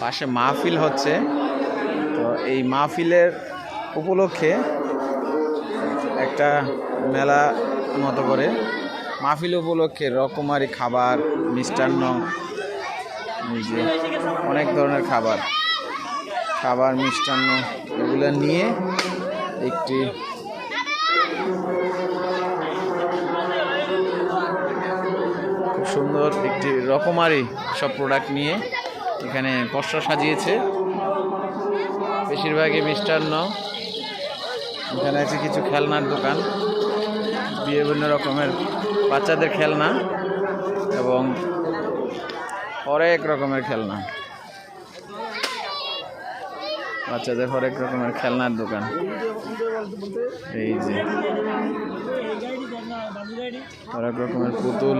পাশে মাহফিল হচ্ছে, তো এই মাহফিলের উপলক্ষে একটা মেলা মতো করে মাহফিল উপলক্ষে রকমারি খাবার, মিষ্টান্ন, এই যে অনেক ধরনের খাবার মিষ্টান্ন এগুলো নিয়ে একটি খুব সুন্দর একটি রকমারি সব প্রোডাক্ট নিয়ে এখানে পসরা সাজিয়েছে। বেশিরভাগই মিষ্টান্ন। এখানে আছে কিছু খেলনার দোকান, বিভিন্ন রকমের বাচ্চাদের খেলনা এবং হরেক রকমের খেলনা, বাচ্চাদের হরেক রকমের খেলনার দোকান। এই যে হরেক রকমের পুতুল,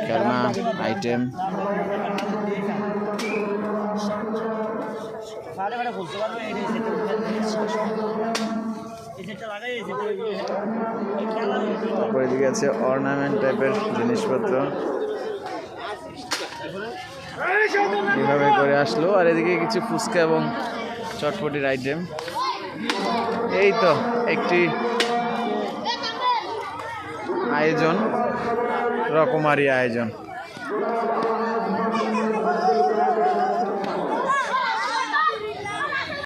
খেলনা আইটেম। তারপর এদিকে আছে অর্নামেন্ট টাইপের জিনিসপত্র, এভাবে করে আসলো। আর এদিকে কিছু ফুচকা এবং চটপটির আইটেম। এই তো একটি আয়োজন, রকমারি আয়োজন।